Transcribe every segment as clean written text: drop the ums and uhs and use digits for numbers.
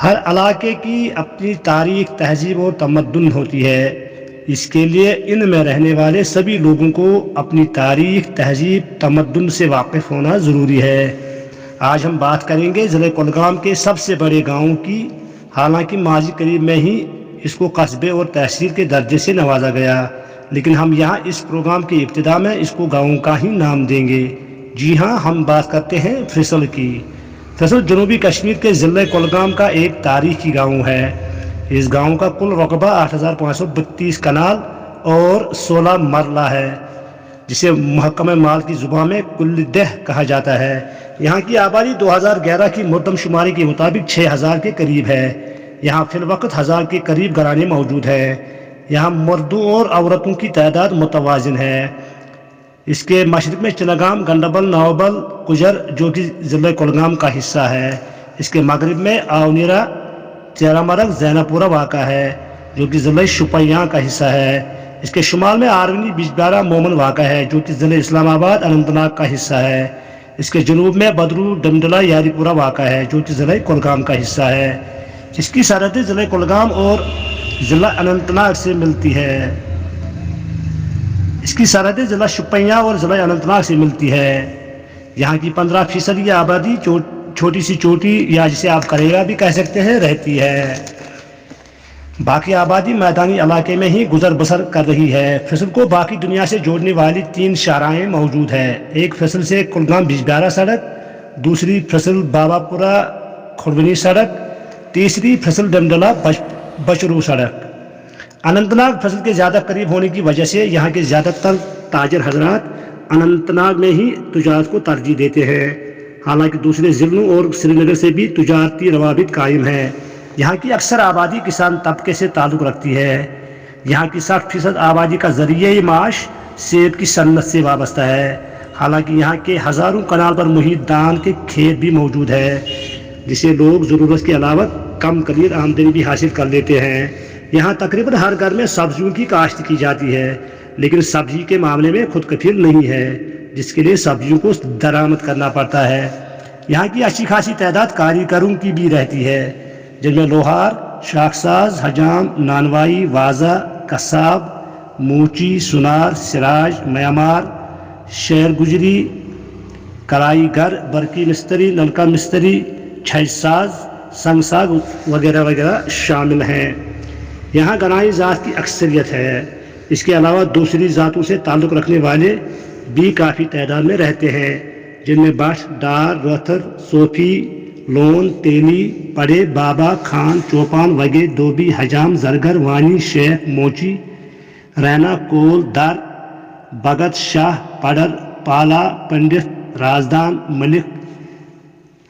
ہر علاقے کی اپنی تاریخ، تہذیب اور تمدن ہوتی ہے۔ اس کے لیے ان میں رہنے والے سبھی لوگوں کو اپنی تاریخ، تہذیب، تمدن سے واقف ہونا ضروری ہے۔ آج ہم بات کریں گے ضلع کولگام کے سب سے بڑے گاؤں کی۔ حالانکہ ماضی قریب میں ہی اس کو قصبے اور تحصیل کے درجے سے نوازا گیا، لیکن ہم یہاں اس پروگرام کی ابتدا میں اس کو گاؤں کا ہی نام دیں گے۔ جی ہاں، ہم بات کرتے ہیں فصل کی۔ فصل جنوبی کشمیر کے ضلع کولگام کا ایک تاریخی گاؤں ہے۔ اس گاؤں کا کل رقبہ 8532 کنال اور 16 مرلہ ہے، جسے محکمہ مال کی زبان میں کل دہ کہا جاتا ہے۔ یہاں کی آبادی 2011 کی مردم شماری کے مطابق 6000 کے قریب ہے۔ یہاں فی الوقت 1000 کے قریب گھرانے موجود ہیں۔ یہاں مردوں اور عورتوں کی تعداد متوازن ہے۔ اس کے مشرق میں چنگام، گنڈبل، ناوبل، کجر جو کہ ضلع کولگام کا حصہ ہے۔ اس کے مغرب میں آونیرا، چیرا مرگ، زینہ پورہ واقع ہے جو کہ ضلع شوپیاں کا حصہ ہے۔ اس کے شمال میں آرونی، بجبارہ، مومن واقع ہے جو کہ ضلع اسلام آباد، اننت ناگ کا حصہ ہے۔ اس کے جنوب میں بدرو، ڈمڈلا، یاری پورہ واقع ہے جو کہ ضلع کولگام کا حصہ ہے۔ اس کی سرحدیں ضلع کولگام اور ضلع اننت ناگ سے ملتی ہے۔ اس کی سرحدیں ضلع شوپیاں اور ضلع اننت ناگ سے ملتی ہے۔ یہاں کی 15% آبادی چھوٹی سی چوٹی یا جسے آپ کریگا بھی کہہ سکتے ہیں رہتی ہے۔ باقی آبادی میدانی علاقے میں ہی گزر بسر کر رہی ہے۔ فصل کو باقی دنیا سے جوڑنے والی 3 شاہراہیں موجود ہیں۔ ایک فصل سے کولگام بجبارہ سڑک، دوسری فصل بابا پورہ کھڑونی سڑک، تیسری فصل ڈمڈلا بچرو سڑک۔ اننت ناگ فصل کے زیادہ قریب ہونے کی وجہ سے یہاں کے زیادہ تر تاجر حضرات اننت ناگ میں ہی تجارت کو ترجیح دیتے ہیں۔ حالانکہ دوسرے ضلعوں اور سری نگر سے بھی تجارتی روابط قائم ہیں۔ یہاں کی اکثر آبادی کسان طبقے سے تعلق رکھتی ہے۔ یہاں کی 60% آبادی کا ذریعہ معاش سیب کی صنعت سے وابستہ ہے۔ حالانکہ یہاں کے ہزاروں کنال پر محیط دان کے کھیت بھی موجود ہے، جسے لوگ ضرورت کے علاوہ کم قلیل آمدنی بھی حاصل کر لیتے ہیں۔ یہاں تقریباً ہر گھر میں سبزیوں کی کاشت کی جاتی ہے، لیکن سبزی کے معاملے میں خود کفیل نہیں ہے، جس کے لیے سبزیوں کو درآمد کرنا پڑتا ہے۔ یہاں کی اچھی خاصی تعداد کاریگروں کی بھی رہتی ہے، جن میں لوہار، شاخساز، حجام، نانوائی، وازہ، قصاب، موچی، سنار، سراج، معمار، شیر گجری، کرائی گر، برقی مستری، نلکا مستری، چھج ساز، سنگ ساز وغیرہ وغیرہ شامل ہیں۔ یہاں گنائی ذات کی اکثریت ہے۔ اس کے علاوہ دوسری ذاتوں سے تعلق رکھنے والے بھی کافی تعداد میں رہتے ہیں، جن میں بٹ، ڈار، روتھر، صوفی، لون، تیلی، پڑے، بابا، خان، چوپان، وگے، دوبی، حجام، زرگر، وانی، شیخ، موچی، رینا، کول، در، بگت، شاہ، پڑر، پالا، پنڈت، رازدان، ملک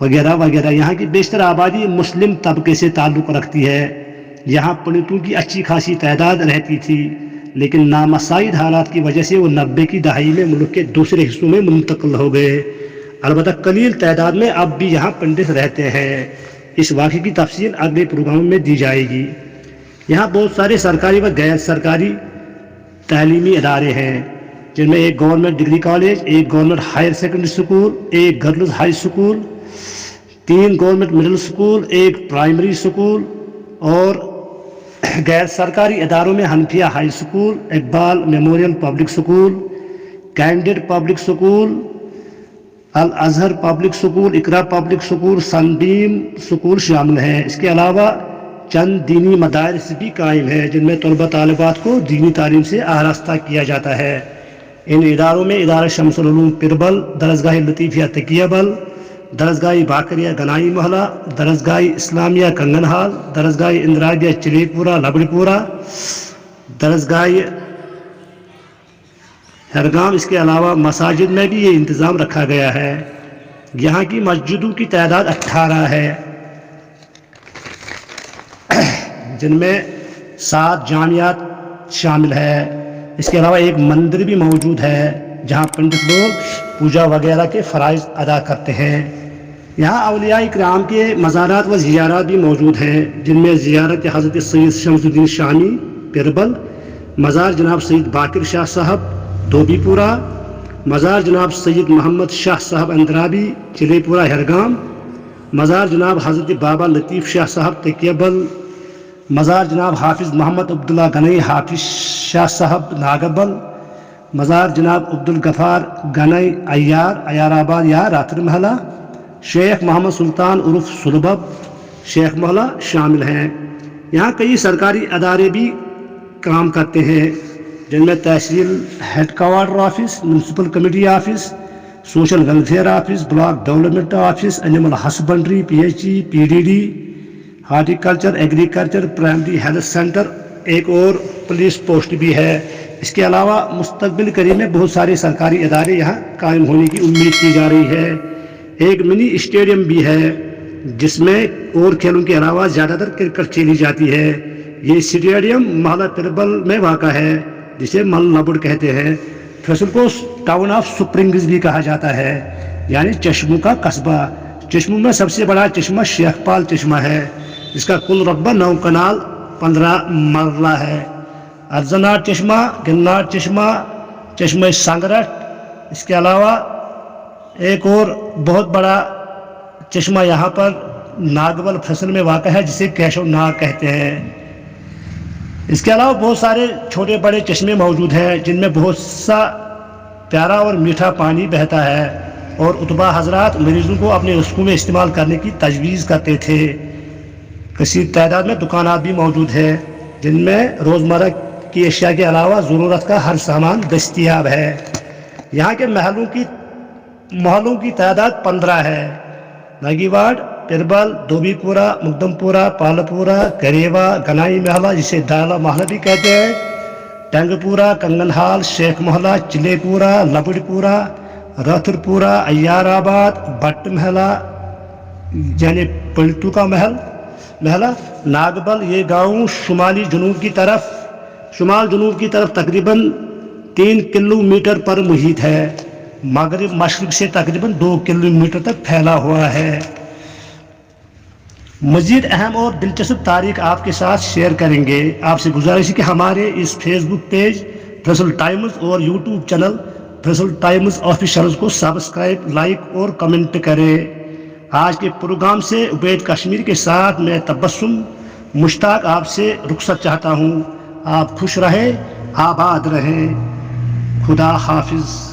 وغیرہ وغیرہ۔ یہاں کی بیشتر آبادی مسلم طبقے سے تعلق رکھتی ہے۔ یہاں پنڈتوں کی اچھی خاصی تعداد رہتی تھی، لیکن نامساعد حالات کی وجہ سے وہ 90 کی دہائی میں ملک کے دوسرے حصوں میں منتقل ہو گئے۔ البتہ قلیل تعداد میں اب بھی یہاں پنڈت رہتے ہیں۔ اس واقعے کی تفصیل اگلے پروگرام میں دی جائے گی۔ یہاں بہت سارے سرکاری و غیر سرکاری تعلیمی ادارے ہیں، جن میں ایک گورنمنٹ ڈگری کالج، ایک گورنمنٹ ہائر سیکنڈری اسکول، ایک girls high school, 3 government middle school, ایک پرائمری اسکول، اور غیر سرکاری اداروں میں Hanfia high school, Iqbal memorial public school, Candid public school, Al Azhar public school, Iqra public school, Sunbeam school شامل ہیں۔ اس کے علاوہ چند دینی مدارس بھی قائم ہیں، جن میں طلبہ طالبات کو دینی تعلیم سے آراستہ کیا جاتا ہے۔ ان اداروں میں ادارہ شمس العلوم پربل، درسگاہ لطیفیہ تکیہ بل، درسگاہ باقریہ گنائی محلہ، درسگاہ اسلامیہ کنگن ہال، درسگاہ اندراجیہ چلی پورہ لبڑی پورہ، درسگاہ ہرگام۔ اس کے علاوہ مساجد میں بھی یہ انتظام رکھا گیا ہے۔ یہاں کی مسجدوں کی تعداد 18 ہے، جن میں 7 جامعات شامل ہے۔ اس کے علاوہ ایک مندر بھی موجود ہے، جہاں پنڈت لوگ پوجا وغیرہ کے فرائض ادا کرتے ہیں۔ یہاں اولیاء کرام کے مزارات و زیارات بھی موجود ہیں، جن میں زیارت حضرت سید شمس الدین شامی پربل، مزار جناب سید باقر شاہ صاحب دھوبی پورہ، مزار جناب سید محمد شاہ صاحب اندرابی چلے پورہ ہرگام، مزار جناب حضرت بابا لطیف شاہ صاحب تکیبل، مزار جناب حافظ محمد عبداللہ گنئی حافظ شاہ صاحب ناگبل، مزار جناب عبدالغفار گنئی عیار آباد یا راتر محلہ، شیخ محمد سلطان عرف سلبب شیخ محلہ شامل ہیں۔ یہاں کئی سرکاری ادارے بھی کام کرتے ہیں، جن میں tehsil head quarter office, municipal committee office, social welfare office, block development office, animal husbandry, P H E, P D D, horticulture, agriculture, primary health centre, ایک اور پولیس پوسٹ بھی ہے۔ اس کے علاوہ مستقبل قریب میں بہت سارے سرکاری ادارے یہاں قائم ہونے کی امید کی جا رہی ہے۔ ایک منی اسٹیڈیم بھی ہے جس میں اور کھیلوں کے علاوہ زیادہ تر کرکٹ کھیلی جاتی ہے۔ یہ اسٹیڈیم محلہ پربل میں واقع ہے جسے مل نبڑ کہتے ہیں۔ فیصل کو ٹاؤن آف سپرنگز بھی کہا جاتا ہے، یعنی چشموں کا قصبہ۔ چشموں میں سب سے بڑا چشمہ شیخ پال چشمہ ہے، جس کا کل رقبہ 9 کنال 15 مرلہ ہے۔ ارزناٹ چشمہ، گلناٹ چشمہ، چشمہ سنگرٹ، اس کے علاوہ ایک اور بہت بڑا چشمہ یہاں پر ناگبل فصل میں واقع ہے جسے کیشو ناگ کہتے ہیں۔ اس کے علاوہ بہت سارے چھوٹے بڑے چشمے موجود ہیں جن میں بہت سا پیارا اور میٹھا پانی بہتا ہے، اور اتباع حضرات مریضوں کو اپنے رزقوں میں استعمال کرنے کی تجویز کرتے تھے۔ کثیر تعداد میں دکانات بھی موجود ہیں جن میں روزمرہ کی اشیاء کے علاوہ ضرورت کا ہر سامان دستیاب ہے۔ یہاں کے محلوں کی تعداد 15 ہے۔ ناگیواڑ، پربل، دھوبی پورہ، مقدم پورہ، پالپورہ، کریوا، گنائی محلہ جسے ڈالا محلہ بھی کہتے ہیں، ٹنگ پورہ، کنگن ہال، شیخ محلہ، چلے پورہ، لبڑ پورہ، راتر پورہ، عیار آباد، بٹ محلہ یعنی پلٹو کا محلہ، ناگبل۔ یہ گاؤں شمال جنوب کی طرف تقریباً 3 کلومیٹر پر محیط ہے، مغرب مشرق سے تقریباً 2 کلومیٹر تک پھیلا ہوا ہے۔ مزید اہم اور دلچسپ تاریخ آپ کے ساتھ شیئر کریں گے۔ آپ سے گزارش ہے کہ ہمارے اس فیس بک پیج فیصل ٹائمز اور YouTube channel Faisal Times officials کو سبسکرائب، لائک اور کمنٹ کریں۔ آج کے پروگرام سے عبید کشمیر کے ساتھ میں تبسم مشتاق آپ سے رخصت چاہتا ہوں۔ آپ خوش رہیں، آباد رہیں، خدا حافظ۔